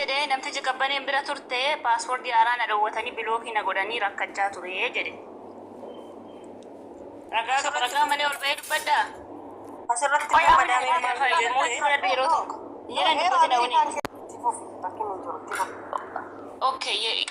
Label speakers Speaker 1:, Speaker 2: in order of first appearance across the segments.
Speaker 1: jedhee namtichi qabbaneen bira turte paaspoortii haaraan adawwatanii bilookii na godhanii rakkachaa ture jedhe. Ragaa malee ol ba'ee dubbaddaa.
Speaker 2: Asirratti
Speaker 1: yeroo tokko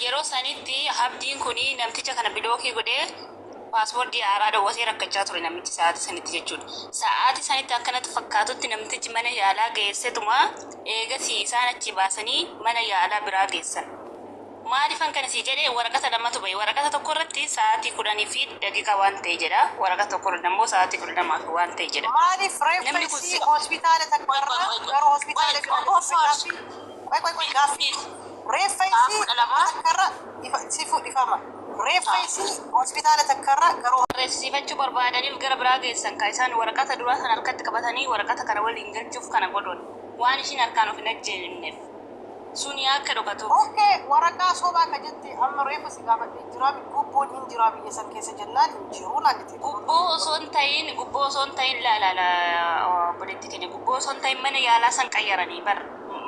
Speaker 1: yeroo sanitti abdiin kuni namticha kana bilookii godhee paaspoortii haaraa dawwatee rakkachaa ture namichi sa'aatii sanitti jechuudha. Sa'aatii sanitti akkanatti fakkaatutti namtichi mana yaalaa geessetuma eegasii isaan achi baasanii mana yaalaa biraa geessan. Maaliifan kana si jedhee waraqata lamatu bahe. Waraqata tokko irratti sa'aatii 10 fi daqiiqaa waan ta'e jedha. Waraqata tokko irratti immoo sa'aatii 12 waan ta'e jedha.
Speaker 2: Maaliif reeffi hospitaala takkarra gara hospitaala qoy gaaffii reeffi takkarra sifu dhifama. Reeffi hospitaala takkarra gara
Speaker 1: reessifachuu barbaadaniif gara biraa geessan ka isaan waraqata duraa sana harkatti qabatanii waraqata kana waliin galchuuf kana godhan waan ishiin harkaan of hin ajjeefneef. Suni akka dhokatu.
Speaker 2: Okay, waraqaa sobaa ka jette amma reefu si gaafadhe jira gubboon hin jira biyya san keessa jennaan hin jiru naan jette.
Speaker 1: Gubboo osoo hin ta'in laala buletti keenya gubboo osoo hin ta'in mana yaalaa san qayyaranii bar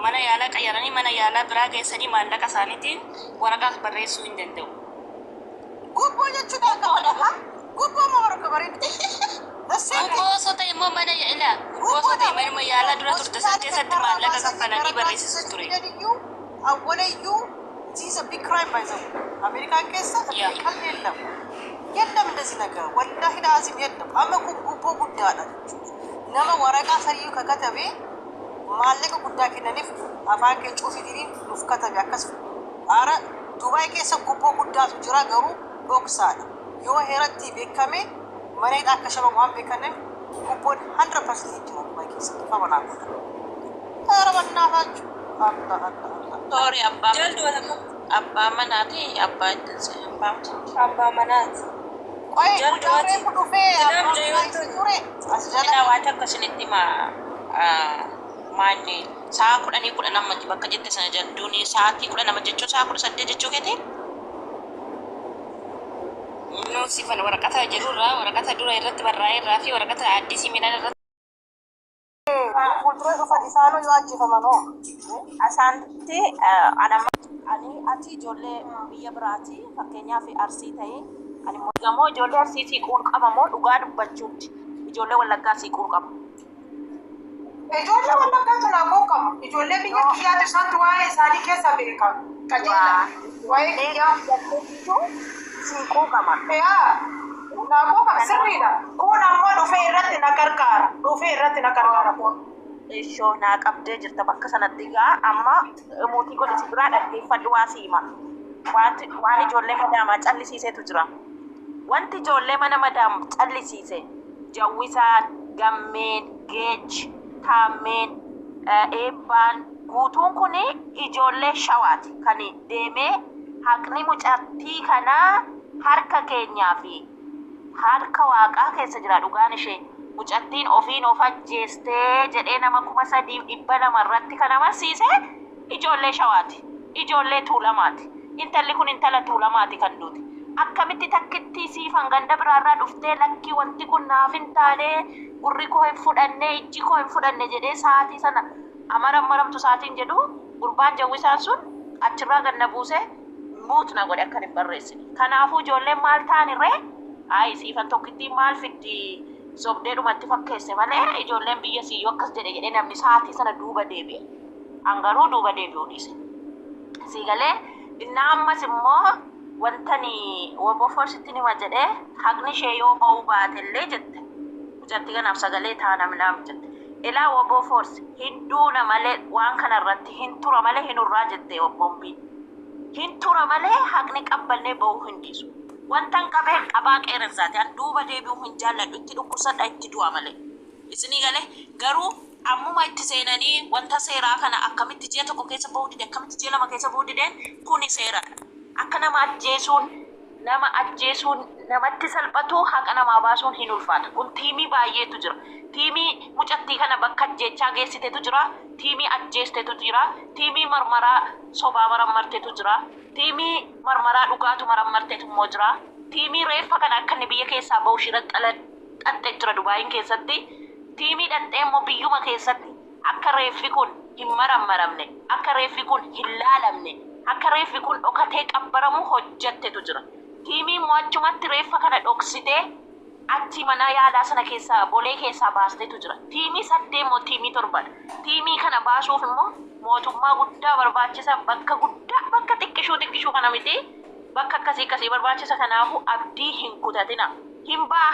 Speaker 1: mana yaalaa qayyaranii mana yaalaa biraa geessanii maallaqa isaaniitiin waraqaa barreessuu hin danda'u.
Speaker 2: Gubboo jechuudha akka gubboo moo waraqaa bareedu.
Speaker 1: Gubboo osoo ta'in immoo mana yaalaa gubboo osoo ta'in manuma yaalaa dura turte san keessatti maallaqa kaffalanii barreessisu ture.
Speaker 2: Awwalayyuu this is a big crime by the way. American case kan yelam. Yelam እንደዚህ ነገር ወላሂ ላዚም የለም አመ ጉቦ ጉዳይ አለ nama waraqaa sariyu ka katabe maallaqa guddaa kennaniif afaan kee cuufitini nuuf katabe akkas ara Dubai keessa gubboo guddaatu jira garuu dhoksaadha yoo heeratti beekame mana akka shaba waan beekanen gubboon 100% jira Dubai keessa qabanaa ara bannaafachu
Speaker 3: Sorry, Abba Manati, Abba Manati.
Speaker 2: Why? Jaldwati kudufe.
Speaker 3: Asjala wata kasinitima mani. Saa kudhanii kudha lama bakka jette sana jalduuni sa'aatii 12 jechuun saa 18 jechuu keeti.
Speaker 1: No sifan waraqata jedhurraa waraqata dura irratti barraa'ee irraa fi waraqata addisii midhaan irratti.
Speaker 2: Fuuldura dhufa isaanoo yoo ajjeefamanoo
Speaker 3: asaanti ani ati ijoollee biyya biraati fakkeenyaaf arsii ta'ee ani immoo ijoollee arsii siiquun qabamoo dhugaa dubbachuutti ijoollee wallaggaa siiquun qaba.
Speaker 2: Ijoollee wallaggaa tunaafuu qabu ijoollee biyya kiyyaatu isaantu waa'ee isaanii keessa beekan qajeela waa'ee kiyyaa
Speaker 3: siiquu qaba.
Speaker 2: Naafuu qaba sirriidha kun ammoo dhufee irratti na gargaara kun.
Speaker 3: Ishoo naa qabdee jirta bakka sanatti egaa amma mootii godhisi biraa dhaggeeffadhu waa siima. Waan ijoollee madaamaa callisiisetu jira. Wanti ijoollee mana madaamu callisiise jawwisaa, gammeen, geechi, taammeen, eebbaan guutuun kun ijoollee shawaati kan deemee haqni mucattii kanaa harka keenyaa fi harka waaqaa keessa jira dhugaan ishee. Mucattiin ofiin of ajjeestee jedhee nama 3,200 irratti kan amansiise ijoollee shawaati. Ijoollee tuulamaati. Intalli kun intala tuulamaati kan duuti. Akkamitti takkitti siifan ganda biraarraa dhuftee lakkii wanti kun naaf hin taane gurri koo hin fudhanne ijji koo hin fudhanne jedhee sa'aatii sana amaramtu sa'aatiin jedhu gurbaan jawwisaan sun achirraa ganna buusee muutna godhe akka hin barreessine. Kanaafuu ijoolleen maal ta'anirree ayi siifan tokkittiin maal fiddi sobdee dhumatti fakkeesse malee ijoolleen biyya siyyoo akkas jedhe namni sa'aatii sana duuba deebi'e. Angaruu duuba deebi'uu dhiise. Siigalee inni ammas immoo wantani woboforsitti nima jedhee haqni ishee yoo ba'uu baatellee jette. Mucatti kanaaf sagalee taanamnaam jette. Ilaa woboforsi hidduuna malee waan kanarratti hin tura malee hin urraa jette wobbombiin. Hin tura malee haqni qabballee ba'uu hin dhiisu. Wantan qabee qabaa qeeransaati an duuba deebi'uu hin jaalladhu itti dhukkubsadha itti du'a malee. Isinii galee garuu ammuma itti seenanii wanta seeraa kana akkamitti ji'a tokko keessa ba'uu dide akkamitti ji'a lama keessa ba'uu dideen kuni seeradha. Akka nama ajjeesuun namatti salphatu haqa namaa baasuun hin ulfaatu. Kun tiimii baay'eetu jira. Tiimii mucattii kana bakka ajjeechaa geessiteetu jira. Tiimii ajjeesteetu jira. Tiimii marmaraa sobaa marammarteetu jira. Tiimii marmaraa dhugaatu marammarteetu immoo jira. Tiimii reeffa kana akka inni biyya keessaa ba'u shira xaxxee jira Dubaayin keessatti. Tiimii dhadhee immoo biyyuma keessatti akka reeffi kun hin marammaramne akka reeffi kun hin laalamne akka reeffi kun dhokatee qabbaramu hojjettetu jira. Tiimii mo'achumatti reeffa kana dhoksitee achi mana yaalaa sana keessaa bolee keessaa baastetu jira. Tiimii 8 moo tiimii 7. Tiimii kana baasuuf immoo mootummaa guddaa barbaachisa, bakka guddaa bakka xiqqishuu kana miti bakka akkasii barbaachisa. Kanaafuu abdii hin kutatina. Hin baa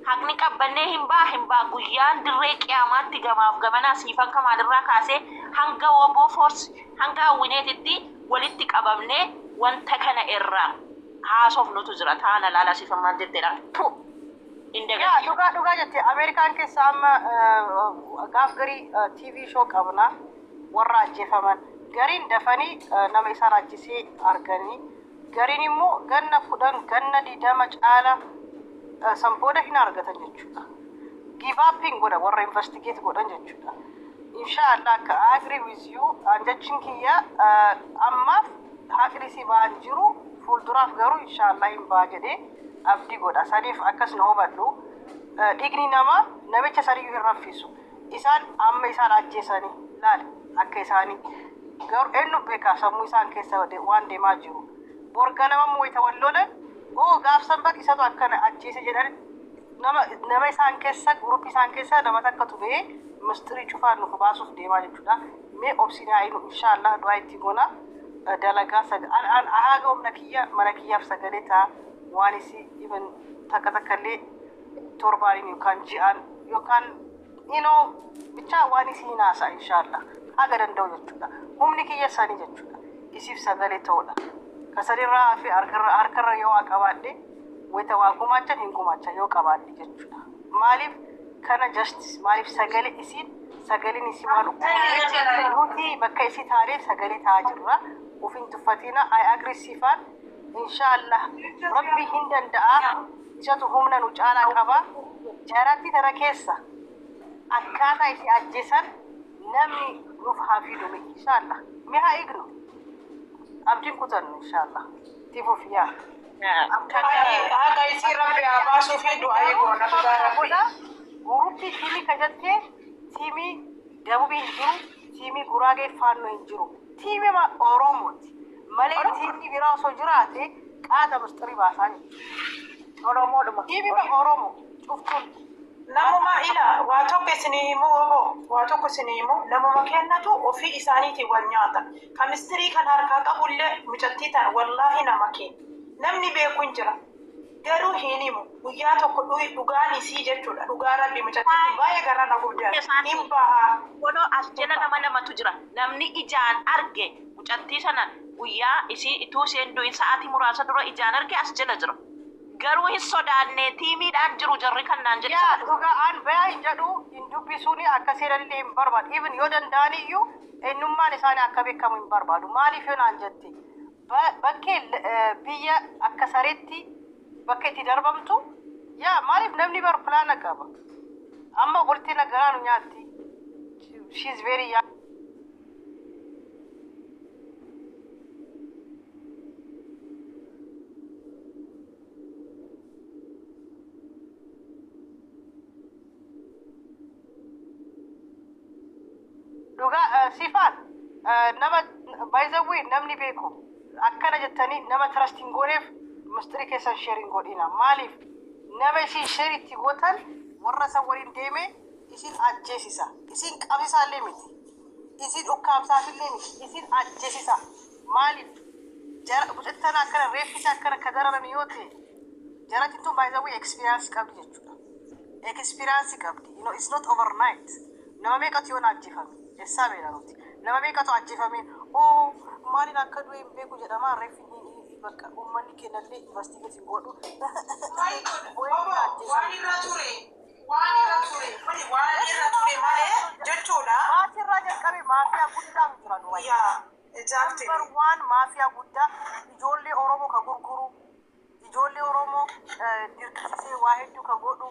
Speaker 3: haqni qabbannee hin baa guyyaan dirree qiyaamaatti gamaaf gamanaa siifan kamaalirraa kaasee hanga woboo force hanga hawwineetitti walitti qabamnee wanta kana irraa haasofnutu jira. Taana laala siifan maal jetteedha.
Speaker 2: Dhugaa jettee Ameerikaan keessa amma gaaf garii TV show qabna warra ajjeefaman gariin dafanii nama isaan ajjisee arganii gariin immoo ganna 10 ganna 20 caala sanbooda hin argatan jechuudha. Give up hin godha warra investigate godhan jechuudha. Inshallah ka agree with you anjachin kiyya amma haqni si baan jiru fuulduraaf garuu inshallah hin baa jedhee abdii godha. Saniif akkas na hubadhu dhigni namicha sariyyuu hin raffisu. Isaan amma isaan ajjeesanii laal akka isaanii garuu eenyu beekaa sammuu isaan keessa waan deemaa jiru. Borga nama mo'ita wallolan gaafsan baq isatu akkana ajjeese jedhan nama isaan keessa guruppii isaan keessa nama takkatu ba'ee mistirii cufaan nuuf baasuuf deemaa jechuudha. Mee obsinaa inu inshallah du'aa itti goona dalagaa an ahaaga humna kiyya mana kiyyaaf sagalee ta'a waan isi even takkallee torbaanin yookaan ji'aan yookaan bichaa waan isi hinaasa inshallah haga danda'u jechuudha. Humni kiyya sanii jechuudha. Isiif sagalee ta'uudha. Kasarirraa fi harkarra yoo qabaadhe wayita waa gumaachan hin gumaachan yoo qabaadhe jechuudha. Maaliif kana justice maaliif sagalee sagaleen isii waan nuti bakka isii taanee sagalee ta'aa jirra. Ufin tuffatina ay aggressiifaan inshallah rabbi hin danda'a isatu humna nu caalaa qaba. Jaaratti tana keessa akkaataa isii ajjeesan namni nuuf haa fidu inshallah. Mee haa eegnu abdiin kutannu inshallah tifuuf yaa
Speaker 4: haqa isii rabbi haa baasuu fi du'aa eegoona
Speaker 2: godha. Guruppii tiimii kajattee tiimii dabubii hin jiru tiimii guraagee faannoo hin jiru tiimii oromooti malee tiimii biraa osoo jiraate qaata mistirii baasaa
Speaker 4: oromoodhuma
Speaker 2: tiimii oromoo cuftuun
Speaker 4: namuma ila waa tokko isinii himu namuma kennatu ofii isaaniitiin wal nyaata. Ka mistirii kan harkaa qabullee mucattii tan wallaahi nama kenna namni beeku hin jira garuu hin himu guyyaa tokko dhugaan isii jechuudha. Dhugaa rabbi mucattii baay'ee garaa na guddaa hin bahaa
Speaker 3: godoo as jala nama lamatu jira. Namni ijaan arge mucattii sana guyyaa isii ituu isheen du'in sa'aatii muraasa dura ijaan arge as jala jira. Garuu hin sodaanne tiimiidhaan jiru jarri kannaan jedhu.
Speaker 2: Yaa dhugaan bayaa hin jedhu hin dubbisuuni akka seeranillee hin barbaadu. Even yoo danda'aniyyuu eenyummaan isaanii akka beekamu hin barbaadu. Maaliif yoo naan jette bakkee biyya akka sareetti bakka itti darbamtu yaa maaliif namni bar pilaana qaba. Amma bultii nagaraa nu nyaatti. She is very young. Sifaan nama baay'ee namni beeku akkana jettanii nama trusting gooneef mistirii keessan sharing godhina. Maaliif nama isin share itti gootan warra san waliin deeme isin ajjeesisa. Isin qabisaallee miti. Isin dhukkaamsaatillee miti. Isin ajjeesisa. Maaliif bucattan akkana reeffisa akkana ka dararan yoo ta'e jaratti tun baay'ee experience qabdi jechuudha. Experience qabdi. It's not overnight. Nama meeqatu yoo ajjeefame essa beelanuti. Nama meeqatu ajjeefame maaliin akka du'e hin beeku jedhama reeffi bakka uummanni kennallee investigation godhu.
Speaker 4: Waan irra ture malee jechuudha.
Speaker 2: Maasirraa jalqabe maafiyaa guddaa jira nu
Speaker 4: exactly.
Speaker 2: Waan maafiyaa guddaa ijoollee Oromoo ka gurguru ijoollee Oromoo dirqisiisee waa hedduu ka godhu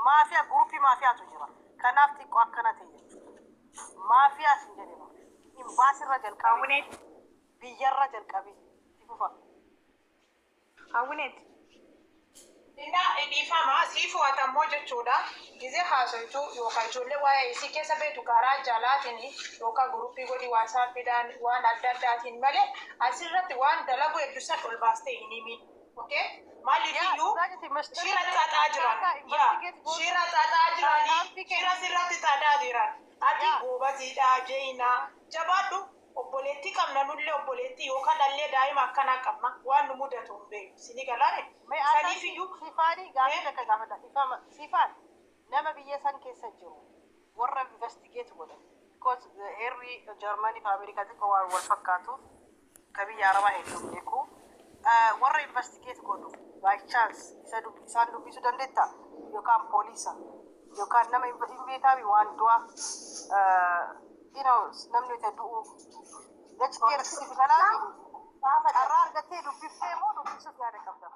Speaker 2: maafia grupi mafiatu jira. Kanaaf xiqqoo akkana ta'e jechuudha. Maafiyaa sin jedhama. Imbaasirra jalqabee biyyarra jalqabee ifufa.
Speaker 4: Hawwineet Inna dhiifama siifu atammoo jechuudha. Gizee haasoitu yookaan ijoollee waa'ee isii keessa beektu karaa jalaatiin yookaan guruppii godhi waasaappiidhaan waan adda addaatiin malee asirratti waan dalagu hedduusan ol baastee hin himi. Okay? Maaliifiyyuu shira xaxaa jiran. Shira xaxaa jiranii shira sirratti xaxaa jiran. Ati goobaziidhaa jeenaa jabaadhu. Obboleettii qabna nullee obboleettii yookaan dhallee daa'ima akkanaa qabna waan nu mudatu hin beeku. Sini galaane. Saniifiyyuu.
Speaker 2: Sifaanii gaarii takka gaafata. Sifaan nama biyya san keessa jiru warra investigate godhan. Because heerri Jarmanii fi Ameerikaa xiqqoo waan wal fakkaatu ka biyya Arabaa hedduu beeku. Warra investigate godhu by chance isaan dubbisuu dandeetta yookaan poolisa yookaan nama hin beekaafi waan du'a namni itti du'u jechuudha. Carraa argattee dubbiftee moo dubbisuuf yaada qabda?